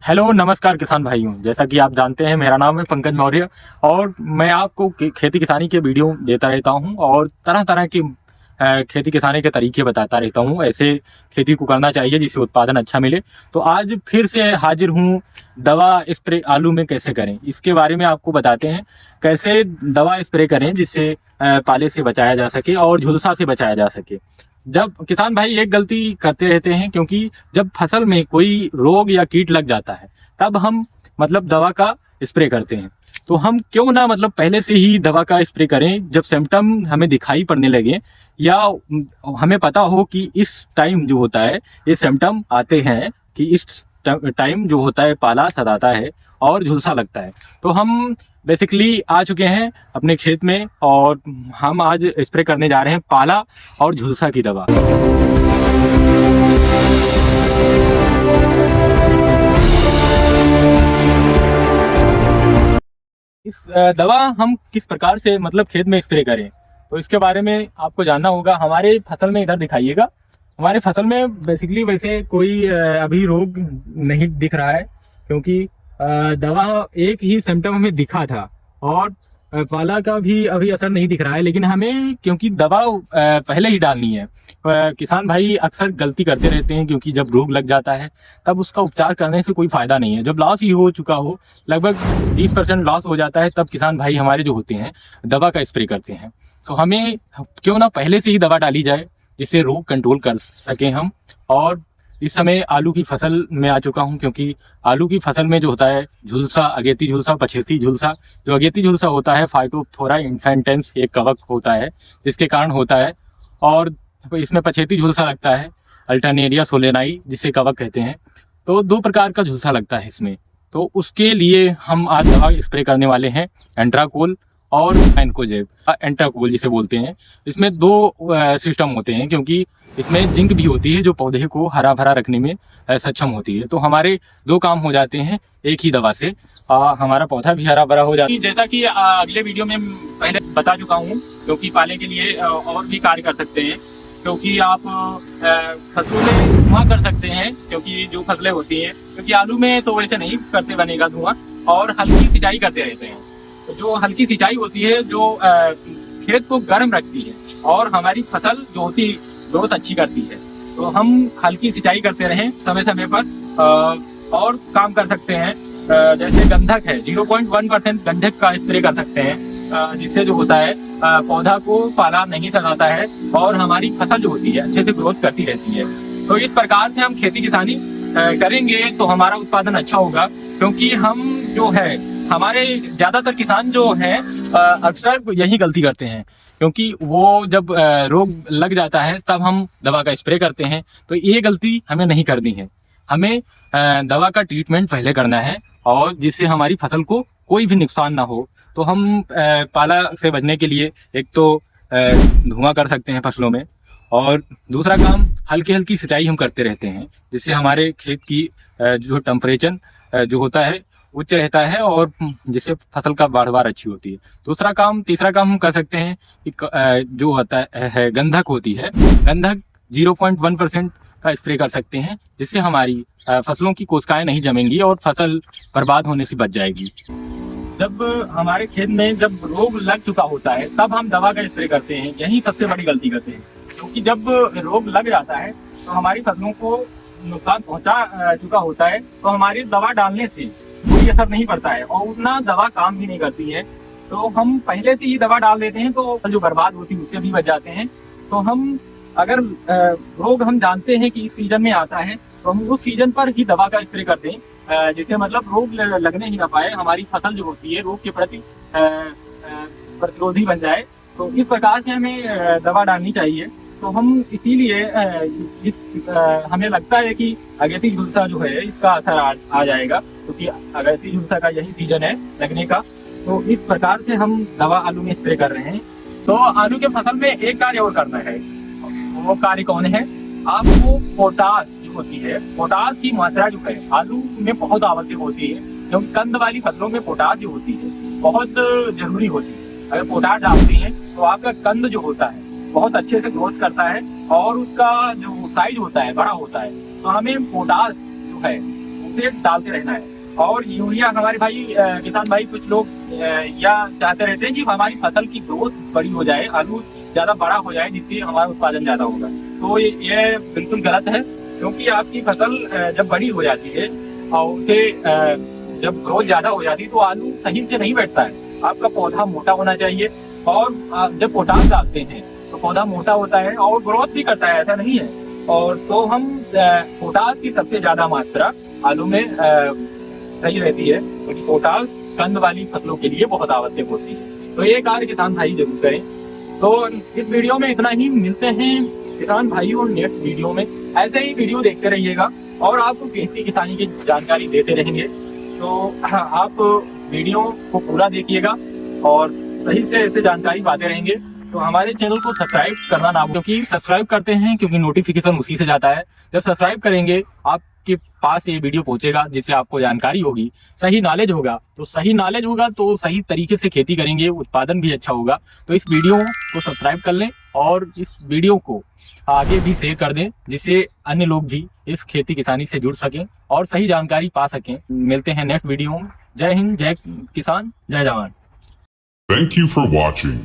Hello नमस्कार किसान भाइयों। जैसा कि आप जानते हैं मेरा नाम है पंकज मौर्य और मैं आपको खेती किसानी के वीडियो देता रहता हूं और तरह तरह की खेती किसानी के तरीके बताता रहता हूं। ऐसे खेती को करना चाहिए जिससे उत्पादन अच्छा मिले। तो आज फिर से हाजिर हूं, दवा स्प्रे आलू में कैसे करें इसके बारे में आपको बताते हैं। कैसे दवा स्प्रे करें जिससे पाले से बचाया जा सके और झुलसा से बचाया जा सके। जब किसान भाई एक गलती करते रहते हैं, क्योंकि जब फसल में कोई रोग या कीट लग जाता है तब हम दवा का स्प्रे करते हैं। तो हम क्यों ना पहले से ही दवा का स्प्रे करें जब सिम्टम हमें दिखाई पड़ने लगे, या हमें पता हो कि इस टाइम जो होता है ये सिम्टम आते हैं कि इस टाइम जो होता है पाला सताता है और झुलसा लगता है। तो हम बेसिकली आ चुके हैं अपने खेत में और हम आज स्प्रे करने जा रहे हैं पाला और झुलसा की दवा। इस दवा हम किस प्रकार से खेत में स्प्रे करें, तो इसके बारे में आपको जानना होगा। हमारे फसल में इधर दिखाइएगा, हमारे फसल में बेसिकली वैसे कोई अभी रोग नहीं दिख रहा है, क्योंकि दवा एक ही सिम्टम हमें दिखा था और पाला का भी अभी असर नहीं दिख रहा है। लेकिन हमें क्योंकि दवा पहले ही डालनी है। किसान भाई अक्सर गलती करते रहते हैं, क्योंकि जब रोग लग जाता है तब उसका उपचार करने से कोई फायदा नहीं है। जब लॉस ही हो चुका हो, लगभग 30% लॉस हो जाता है, तब किसान भाई हमारे जो होते हैं दवा का स्प्रे करते हैं। तो हमें क्यों ना पहले से ही दवा डाली जाए जिससे रोग कंट्रोल कर सकें हम। और इस समय आलू की फसल में आ चुका हूं, क्योंकि आलू की फसल में जो होता है झुलसा, अगेती झुलसा, पछेसी झुलसा। जो अगेती झुलसा होता है फाइटोप्थोरा इन्फेंटेंस एक कवक होता है जिसके कारण होता है, और इसमें पछेती झुलसा लगता है अल्टरनेरिया सोलेनाई जिसे कवक कहते हैं। तो दो प्रकार का झुलसा लगता है इसमें। तो उसके लिए हम आज दवा स्प्रे करने वाले हैं एंट्राकोल और मैनकोजेब, एंट्राकोल जिसे बोलते हैं। इसमें दो सिस्टम होते हैं, क्योंकि इसमें जिंक भी होती है जो पौधे को हरा भरा रखने में सक्षम होती है। तो हमारे दो काम हो जाते हैं एक ही दवा से, हमारा पौधा भी हरा भरा हो जाता है। जैसा कि अगले वीडियो में पहले बता चुका हूँ, क्योंकि पाले के लिए और भी कार्य कर सकते हैं। क्योंकि आप फसलों में धुआं कर सकते हैं, क्योंकि जो फसलें होती हैं, क्योंकि आलू में तो वैसे नहीं करते बनेगा धुआं, और हल्की सिंचाई करते रहते हैं। तो जो हल्की सिंचाई होती है जो खेत को गर्म रखती है और हमारी फसल जो होती है ग्रोथ अच्छी करती है। तो हम हल्की सिंचाई करते रहें समय समय पर। और काम कर सकते हैं जैसे गंधक है, 0.1% गंधक का स्प्रे कर सकते हैं, जिससे जो होता है पौधा को पाला नहीं सताता है और हमारी फसल जो होती है अच्छे से ग्रोथ करती रहती है। तो इस प्रकार से हम खेती किसानी करेंगे तो हमारा उत्पादन अच्छा होगा। क्योंकि हम जो है हमारे ज्यादातर किसान जो हैं अक्सर यही गलती करते हैं, क्योंकि वो जब रोग लग जाता है तब हम दवा का स्प्रे करते हैं। तो ये गलती हमें नहीं करनी है। हमें दवा का ट्रीटमेंट पहले करना है, और जिससे हमारी फसल को कोई भी नुकसान ना हो। तो हम पाला से बचने के लिए एक तो धुआं कर सकते हैं फसलों में, और दूसरा काम हल्की हल्की सिंचाई हम करते रहते हैं, जिससे हमारे खेत की जो टेम्परेचर जो होता है उच्च रहता है और जिससे फसल का पैदावार अच्छी होती है। तीसरा काम हम कर सकते हैं कि जो होता है गंधक होती है, गंधक 0.1% का स्प्रे कर सकते हैं, जिससे हमारी फसलों की कोशिकाएं नहीं जमेंगी और फसल बर्बाद होने से बच जाएगी। जब हमारे खेत में जब रोग लग चुका होता है तब हम दवा का स्प्रे करते हैं, यही सबसे बड़ी गलती करते हैं। क्योंकि जब रोग लग जाता है तो हमारी फसलों को नुकसान पहुंचा चुका होता है, तो हमारी दवा डालने से कोई असर नहीं पड़ता है और उतना दवा काम भी नहीं करती है। तो हम पहले से ही दवा डाल देते हैं तो जो बर्बाद होती है उससे भी बच जाते हैं। तो हम अगर रोग हम जानते हैं कि इस सीजन में आता है तो हम उस सीजन पर ही दवा का स्प्रे कर दें, जिससे रोग लगने ही ना पाए, हमारी फसल जो होती है रोग के प्रति प्रतिरोधी बन जाए। तो इस प्रकार से हमें दवा डालनी चाहिए। तो हम इसीलिए हमें लगता है कि अगेती झुलसा जो है इसका असर आ जाएगा, क्योंकि अगेती झुलसा का यही सीजन है लगने का। तो इस प्रकार से हम दवा आलू में स्प्रे कर रहे हैं। तो आलू के फसल में एक कार्य और करना है, वो कार्य कौन है? आपको पोटास जो होती है, पोटास की मात्रा जो है आलू में बहुत आवश्यक होती है, क्योंकि कंद वाली फसलों में पोटास जो होती है बहुत जरूरी होती है। अगर पोटास डालते हैं तो आपका कंद जो होता है बहुत अच्छे से ग्रोथ करता है और उसका जो साइज होता है बड़ा होता है। तो हमें पोटास जो है उसे डालते रहना है। और यूरिया हमारे भाई किसान भाई कुछ लोग या चाहते रहते हैं कि हमारी फसल की ग्रोथ बड़ी हो जाए, आलू ज्यादा बड़ा हो जाए, जिससे हमारा उत्पादन ज्यादा होगा। तो ये बिल्कुल गलत है, क्योंकि आपकी फसल जब बड़ी हो जाती है और उसे जब ग्रोथ ज्यादा हो जाती है तो आलू सही से नहीं बैठता है। आपका पौधा मोटा होना चाहिए, और जब पोटास डालते हैं तो पौधा मोटा होता है और ग्रोथ भी करता है, ऐसा नहीं है। और तो हम पोटास की सबसे ज्यादा मात्रा आलू में सही रहती है, क्योंकि पोटास कंद वाली फसलों के लिए बहुत आवश्यक होती है। तो ये कार्य किसान भाई जरूर करें। तो इस वीडियो में इतना ही, मिलते हैं किसान भाइयों नेक्स्ट वीडियो में। ऐसे ही वीडियो देखते रहिएगा और आपको खेती किसानी की जानकारी देते रहेंगे। तो आप वीडियो को पूरा देखिएगा और सही से ऐसे जानकारी पाते रहेंगे। तो हमारे चैनल को सब्सक्राइब करना ना भूलें, क्योंकि सब्सक्राइब करते हैं क्योंकि नोटिफिकेशन उसी से जाता है। जब सब्सक्राइब करेंगे आपके पास ये वीडियो पहुंचेगा, जिससे आपको जानकारी होगी, सही नॉलेज होगा। तो सही नॉलेज होगा तो सही तरीके से खेती करेंगे, उत्पादन भी अच्छा होगा। तो इस वीडियो को सब्सक्राइब कर लें और इस वीडियो को आगे भी शेयर कर दें, जिससे अन्य लोग भी इस खेती किसानी से जुड़ सकें और सही जानकारी पा सकें। मिलते हैं नेक्स्ट वीडियो में। जय हिंद, जय किसान, जय जवान। Thank you for watching.